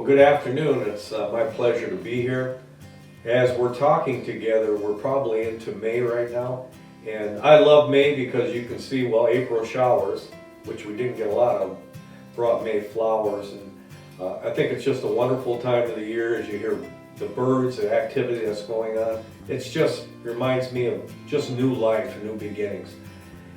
good afternoon. It's my pleasure to be here. As we're talking together, we're probably into May right now. And I love May because you can see, well, April showers, which we didn't get a lot of, brought May flowers. And I think it's just a wonderful time of the year as you hear the birds, the activity that's going on. It's just reminds me of just new life and new beginnings.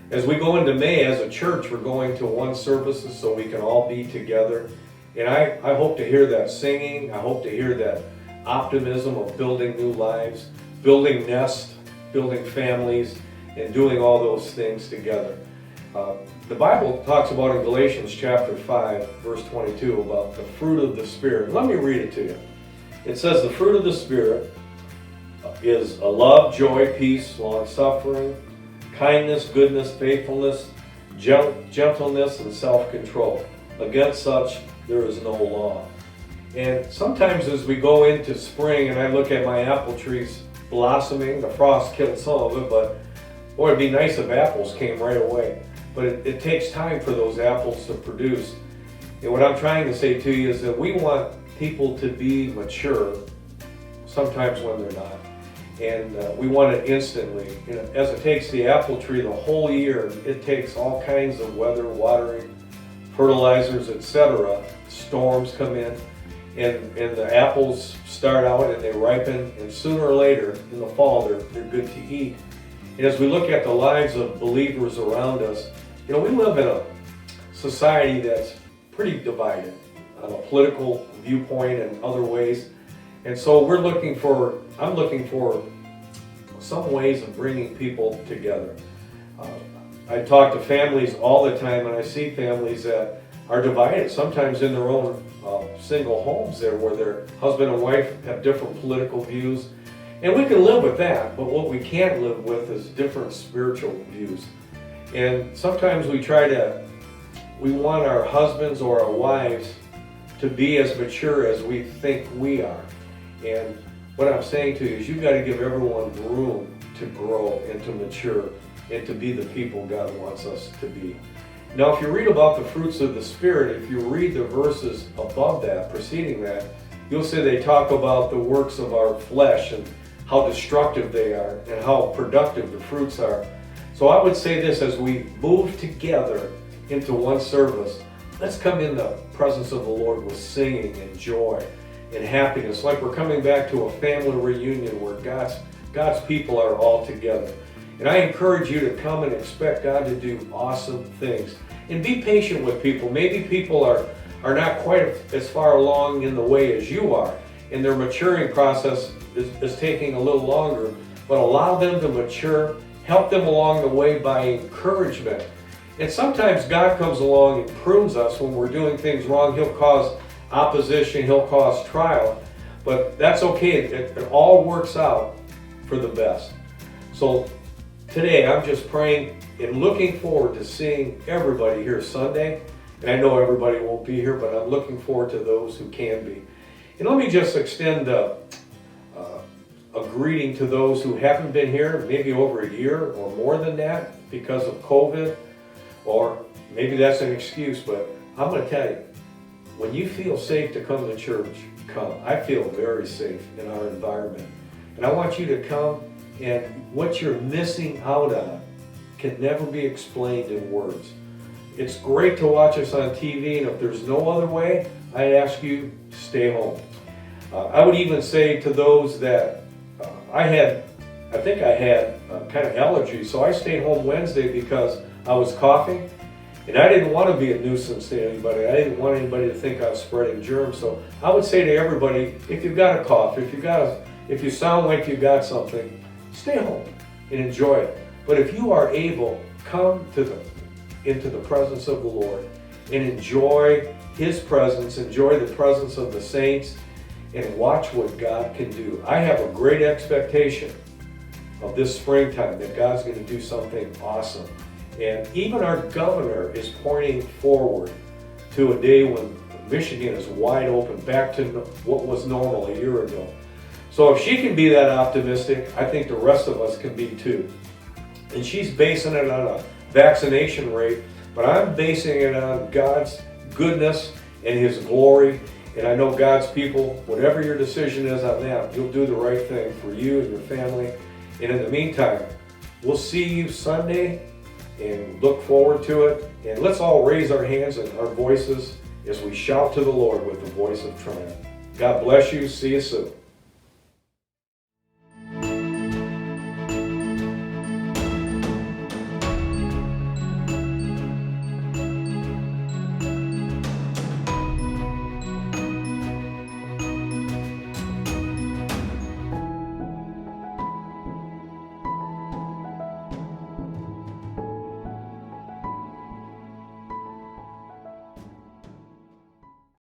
As we go into May as a church, we're going to one services so we can all be together. And I hope to hear that singing. I hope to hear that optimism of building new lives, building nests, building families, and doing all those things together. The Bible talks about in Galatians chapter 5, verse 22, about the fruit of the Spirit. Let me read it to you. It says, the fruit of the Spirit is a love, joy, peace, long-suffering, kindness, goodness, faithfulness, gentleness, and self-control. Against such there is no law. And sometimes as we go into spring and I look at my apple trees blossoming, the frost killed some of it, but boy, it'd be nice if apples came right away. But it takes time for those apples to produce. And what I'm trying to say to you is that we want people to be mature sometimes when they're not. And we want it instantly. You know, as it takes the apple tree the whole year, it takes all kinds of weather, watering, fertilizers, etc. Storms come in, and the apples start out and they ripen, and sooner or later in the fall they're good to eat. And as we look at the lives of believers around us, you know, we live in a society that's pretty divided on a political viewpoint and other ways. And so I'm looking for some ways of bringing people together. I talk to families all the time, and I see families that are divided, sometimes in their own single homes there, where their husband and wife have different political views. And we can live with that, but what we can't live with is different spiritual views. And sometimes we want our husbands or our wives to be as mature as we think we are. And what I'm saying to you is you've got to give everyone room to grow and to mature and to be the people God wants us to be. Now, if you read about the fruits of the Spirit, if you read the verses above that, preceding that, you'll see they talk about the works of our flesh and how destructive they are and how productive the fruits are. So I would say this, as we move together into one service, let's come in the presence of the Lord with singing and joy and happiness, like we're coming back to a family reunion where God's people are all together. And I encourage you to come and expect God to do awesome things. And be patient with people. Maybe people are not quite as far along in the way as you are, and their maturing process is taking a little longer, but allow them to mature, help them along the way by encouragement. And sometimes God comes along and prunes us when we're doing things wrong. He'll cause opposition, he'll cause trial, but that's okay. It all works out for the best. So today I'm just praying and looking forward to seeing everybody here Sunday. And I know everybody won't be here, but I'm looking forward to those who can be. And let me just extend a greeting to those who haven't been here maybe over a year or more than that because of COVID, or maybe that's an excuse, but I'm going to tell you, when you feel safe to come to church, come. I feel very safe in our environment. And I want you to come, and what you're missing out on can never be explained in words. It's great to watch us on TV, and if there's no other way, I ask you, stay home. I would even say to those that I think I had kind of allergies, so I stayed home Wednesday because I was coughing, and I didn't want to be a nuisance to anybody. I didn't want anybody to think I was spreading germs. So I would say to everybody, if you've got a cough, if you sound like you got something, stay home and enjoy it. But if you are able, come into the presence of the Lord and enjoy His presence, enjoy the presence of the saints, and watch what God can do. I have a great expectation of this springtime that God's going to do something awesome. And even our governor is pointing forward to a day when Michigan is wide open, back to what was normal a year ago. So if she can be that optimistic, I think the rest of us can be too. And she's basing it on a vaccination rate, but I'm basing it on God's goodness and His glory And I know God's people, whatever your decision is on that, you'll do the right thing for you and your family. And in the meantime, we'll see you Sunday and look forward to it. And let's all raise our hands and our voices as we shout to the Lord with the voice of triumph. God bless you. See you soon.